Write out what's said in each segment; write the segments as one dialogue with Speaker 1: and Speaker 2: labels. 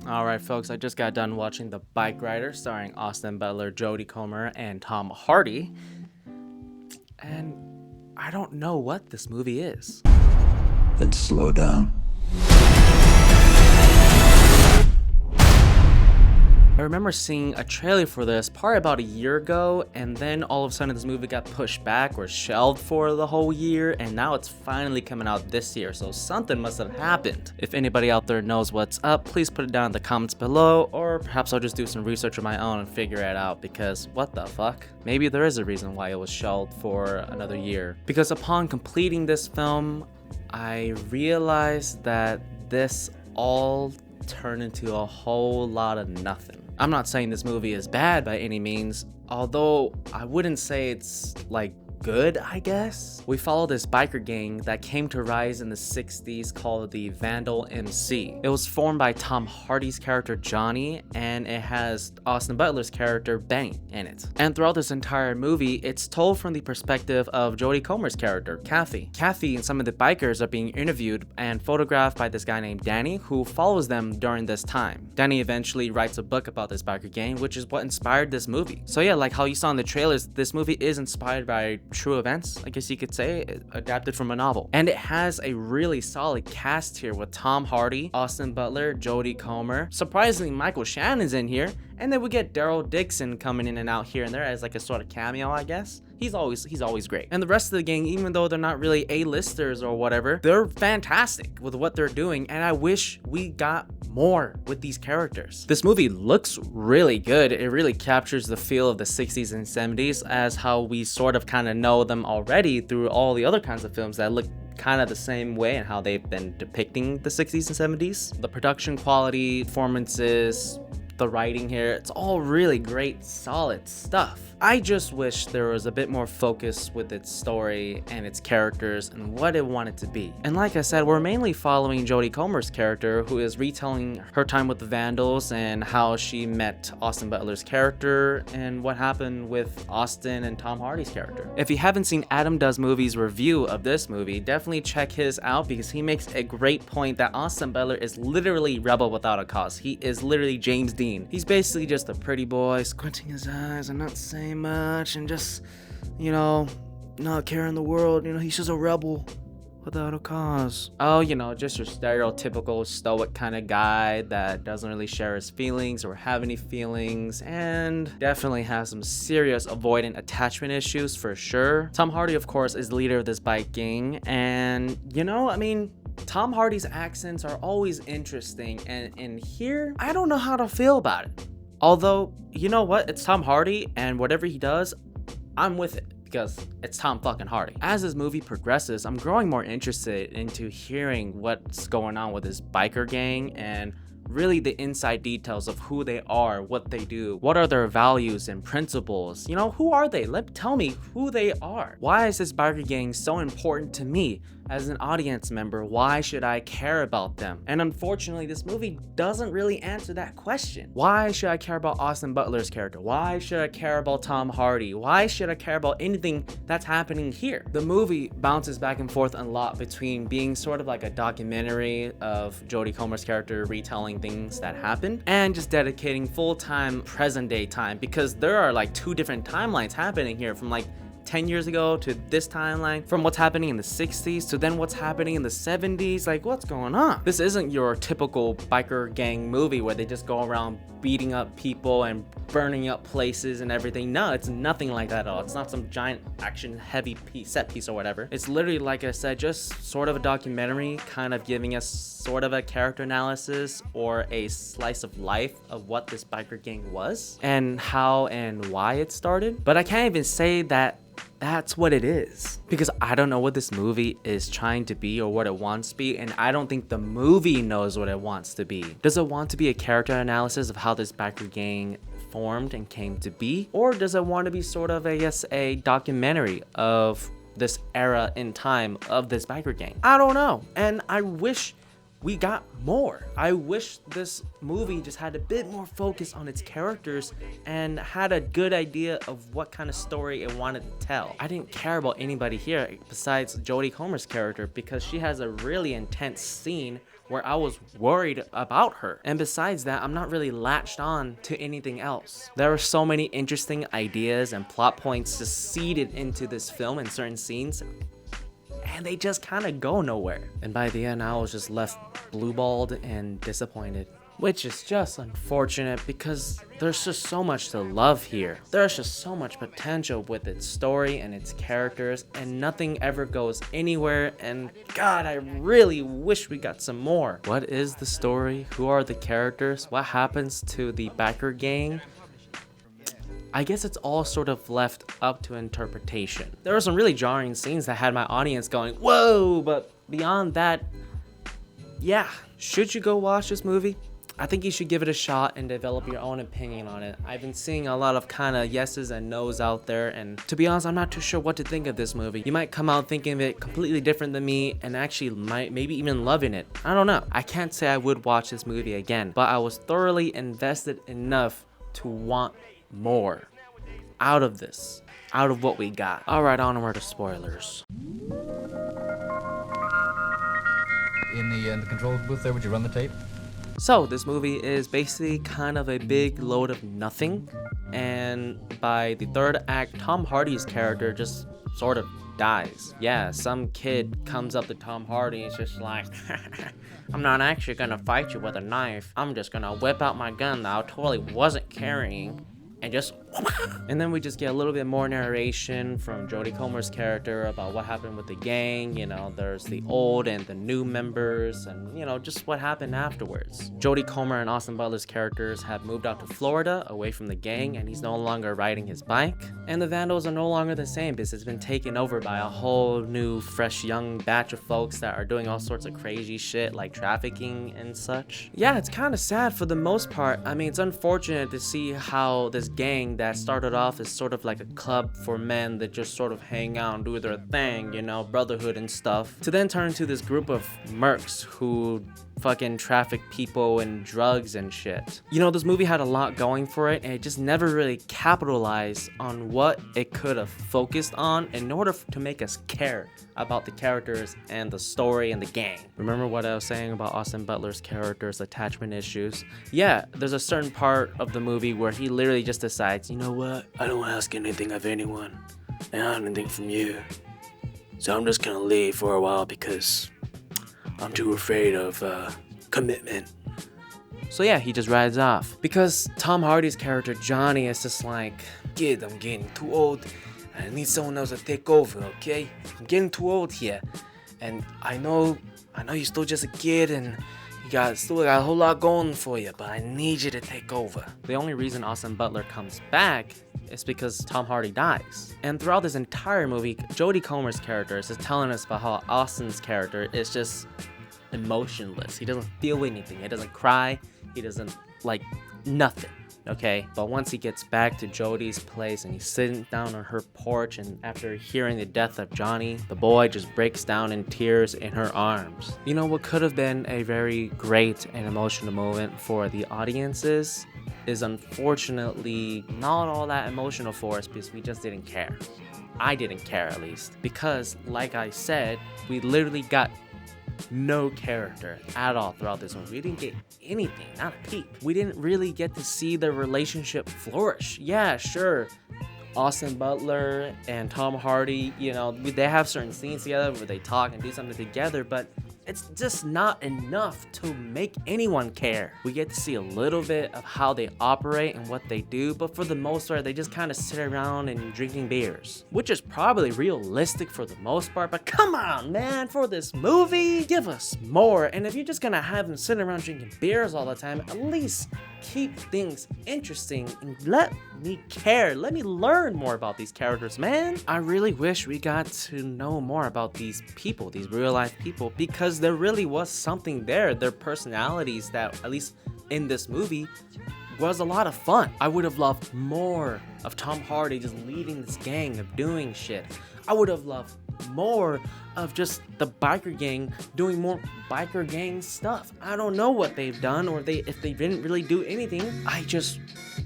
Speaker 1: Alright folks, I just got done watching The Bikeriders starring Austin Butler, Jodie Comer, and Tom Hardy. And I don't know what this movie is.
Speaker 2: Let's slow down.
Speaker 1: I remember seeing a trailer for this probably about a year ago, and then all of a sudden this movie got pushed back or shelved for the whole year, and now it's finally coming out this year, so something must have happened. If anybody out there knows what's up, please put it down in the comments below, or perhaps I'll just do some research of my own and figure it out, because what the fuck? Maybe there is a reason why it was shelved for another year. Because upon completing this film, I realized that this all turned into a whole lot of nothing. I'm not saying this movie is bad by any means, although I wouldn't say it's like good, I guess. We follow this biker gang that came to rise in the 60s called the Vandal MC. It was formed by Tom Hardy's character Johnny, and it has Austin Butler's character Ben in it. And throughout this entire movie, it's told from the perspective of Jodie Comer's character, Kathy. Kathy and some of the bikers are being interviewed and photographed by this guy named Danny, who follows them during this time. Danny eventually writes a book about this biker gang, which is what inspired this movie. So yeah, like how you saw in the trailers, this movie is inspired by true events, I guess you could say, adapted from a novel. And it has a really solid cast here with Tom Hardy, Austin Butler, Jodie Comer. Surprisingly, Michael Shannon's in here, and then we get Daryl Dixon coming in and out here and there as like a sort of cameo, I guess. He's always great. And the rest of the gang, even though they're not really A-listers or whatever, they're fantastic with what they're doing, and I wish we got more with these characters. This movie looks really good. It really captures the feel of the 60s and 70s as how we sort of kind of know them already through all the other kinds of films that look kind of the same way and how they've been depicting the 60s and 70s. The production quality, performances, the writing here, it's all really great, solid stuff. I just wish there was a bit more focus with its story and its characters and what it wanted to be. And like I said, we're mainly following Jodie Comer's character, who is retelling her time with the Vandals and how she met Austin Butler's character and what happened with Austin and Tom Hardy's character. If you haven't seen Adam Does Movies review of this movie, definitely check his out because he makes a great point that Austin Butler is literally rebel without a cause. He is literally James Dean. He's basically just a pretty boy squinting his eyes and not saying much and just, you know, not caring the world. You know, he's just a rebel without a cause. Oh, you know, just your stereotypical stoic kind of guy that doesn't really share his feelings or have any feelings, and definitely has some serious avoidant attachment issues for sure. Tom Hardy, of course, is the leader of this bike gang, and you know, I mean, Tom Hardy's accents are always interesting, and in here, I don't know how to feel about it. Although, you know what? It's Tom Hardy, and whatever he does, I'm with it because it's Tom fucking Hardy. As this movie progresses, I'm growing more interested into hearing what's going on with this biker gang and really the inside details of who they are, what they do, what are their values and principles. You know, who are they? Tell me who they are. Why is this biker gang so important to me as an audience member? Why should I care about them? And unfortunately, this movie doesn't really answer that question. Why should I care about Austin Butler's character? Why should I care about Tom Hardy? Why should I care about anything that's happening here? The movie bounces back and forth a lot between being sort of like a documentary of Jodie Comer's character retelling things that happened and just dedicating full-time present day time, because there are like two different timelines happening here, from like 10 years ago to this timeline, from what's happening in the 60s to then what's happening in the 70s. Like, what's going on? This isn't your typical biker gang movie where they just go around beating up people and burning up places and everything. No, it's nothing like that at all. It's not some giant action heavy set piece or whatever. It's literally, like I said, just sort of a documentary, kind of giving us sort of a character analysis or a slice of life of what this biker gang was and how and why it started. But I can't even say that that's what it is, because I don't know what this movie is trying to be or what it wants to be, and I don't think the movie knows what it wants to be. Does it want to be a character analysis of how this biker gang formed and came to be, or does it want to be sort of a documentary of this era in time of this biker gang? I don't know, and I wish we got more. I wish this movie just had a bit more focus on its characters and had a good idea of what kind of story it wanted to tell. I didn't care about anybody here besides Jodie Comer's character because she has a really intense scene where I was worried about her. And besides that, I'm not really latched on to anything else. There are so many interesting ideas and plot points just seeded into this film in certain scenes, and they just kind of go nowhere. And by the end, I was just left blue-balled and disappointed, which is just unfortunate because there's just so much to love here. There's just so much potential with its story and its characters, and nothing ever goes anywhere, and God, I really wish we got some more. What is the story? Who are the characters? What happens to the biker gang? I guess it's all sort of left up to interpretation. There were some really jarring scenes that had my audience going, whoa, but beyond that, yeah. Should you go watch this movie? I think you should give it a shot and develop your own opinion on it. I've been seeing a lot of kind of yeses and nos out there, and to be honest, I'm not too sure what to think of this movie. You might come out thinking of it completely different than me and actually might maybe even loving it. I don't know. I can't say I would watch this movie again, but I was thoroughly invested enough to want more out of this, out of what we got. All right, onward to spoilers.
Speaker 3: In the control booth there, would you run the tape?
Speaker 1: So this movie is basically kind of a big load of nothing, and by the third act, Tom Hardy's character just sort of dies. Yeah, some kid comes up to Tom Hardy and is just like, I'm not actually gonna fight you with a knife. I'm just gonna whip out my gun that I totally wasn't carrying and just and then we just get a little bit more narration from Jodie Comer's character about what happened with the gang. You know, there's the old and the new members, and you know, just what happened afterwards. Jodie Comer and Austin Butler's characters have moved out to Florida away from the gang, and he's no longer riding his bike, and the Vandals are no longer the same because it's been taken over by a whole new fresh young batch of folks that are doing all sorts of crazy shit like trafficking and such. Yeah, it's kind of sad for the most part. I mean, it's unfortunate to see how this gang that started off as sort of like a club for men that just sort of hang out and do their thing, you know, brotherhood and stuff, to then turn into this group of mercs who fucking traffic people and drugs and shit. You know, this movie had a lot going for it, and it just never really capitalized on what it could have focused on in order to make us care about the characters and the story and the gang. Remember what I was saying about Austin Butler's character's attachment issues? Yeah, there's a certain part of the movie where he literally just decides, you know what, I don't ask anything of anyone, and I don't anything from you, so I'm just gonna leave for a while because I'm too afraid of commitment. So yeah, he just rides off. Because Tom Hardy's character Johnny is just like, kid, I'm getting too old. I need someone else to take over, okay? I'm getting too old here. And I know you're still just a kid and you still got a whole lot going for you, but I need you to take over. The only reason Austin Butler comes back is because Tom Hardy dies. And throughout this entire movie, Jodie Comer's character is just telling us about how Austin's character is just emotionless. He doesn't feel anything. He doesn't cry. He doesn't like nothing. Okay, but once he gets back to Jodie's place and he's sitting down on her porch, and after hearing the death of Johnny, the boy just breaks down in tears in her arms. You know, what could have been a very great and emotional moment for the audiences is unfortunately not all that emotional for us because we just didn't care. I didn't care, at least, because like I said, we literally got no character at all throughout this movie. We didn't get anything, not a peep. We didn't really get to see their relationship flourish. Yeah, sure, Austin Butler and Tom Hardy, you know, they have certain scenes together where they talk and do something together, but it's just not enough to make anyone care. We get to see a little bit of how they operate and what they do, but for the most part, they just kind of sit around and drinking beers, which is probably realistic for the most part, but come on, man, for this movie, give us more. And if you're just gonna have them sitting around drinking beers all the time, at least keep things interesting and let me care. Let me learn more about these characters, man. I really wish we got to know more about these people, these real life people, because there really was something there. Their personalities that, at least in this movie, was a lot of fun. I would have loved more of Tom Hardy just leading this gang of doing shit. I would have loved more of just the biker gang doing more biker gang stuff. I don't know what they've done or if they didn't really do anything. I just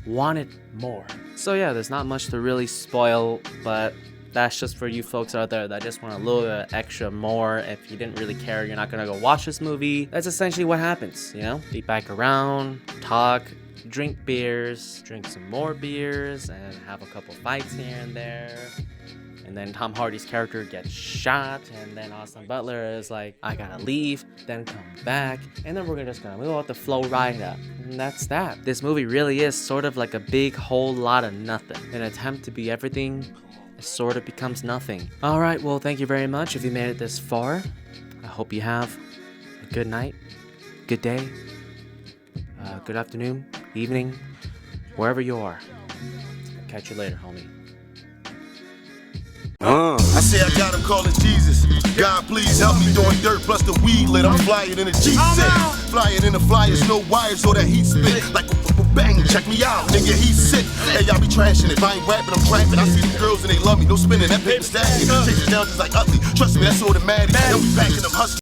Speaker 1: wanted more. So yeah, there's not much to really spoil, but that's just for you folks out there that just want a little bit extra more. If you didn't really care, you're not gonna go watch this movie. That's essentially what happens, you know? Be back around, talk, drink beers, drink some more beers, and have a couple fights here and there. And then Tom Hardy's character gets shot, and then Austin Butler is like, I gotta leave, then come back, and then we're just gonna move out the flow right up. And that's that. This movie really is sort of like a big whole lot of nothing. An attempt to be everything, it sort of becomes nothing. Alright, well, thank you very much if you made it this far. I hope you have a good night, good day, good afternoon, evening, wherever you are. Catch you later, homie.
Speaker 4: I say I got him calling Jesus. God, please help me doing dirt plus the weed lit. I'm flyer than a G6. Flyer than the flyers, no wires, so that heat spit. Like bang, check me out, nigga, he's sick. Hey, y'all be trashing it. If I ain't rapping, I'm trapping. I see the girls and they love me. No spinning that paper stacking. Chase it down just like ugly. Trust me, that's automatic. They'll be packing them husky.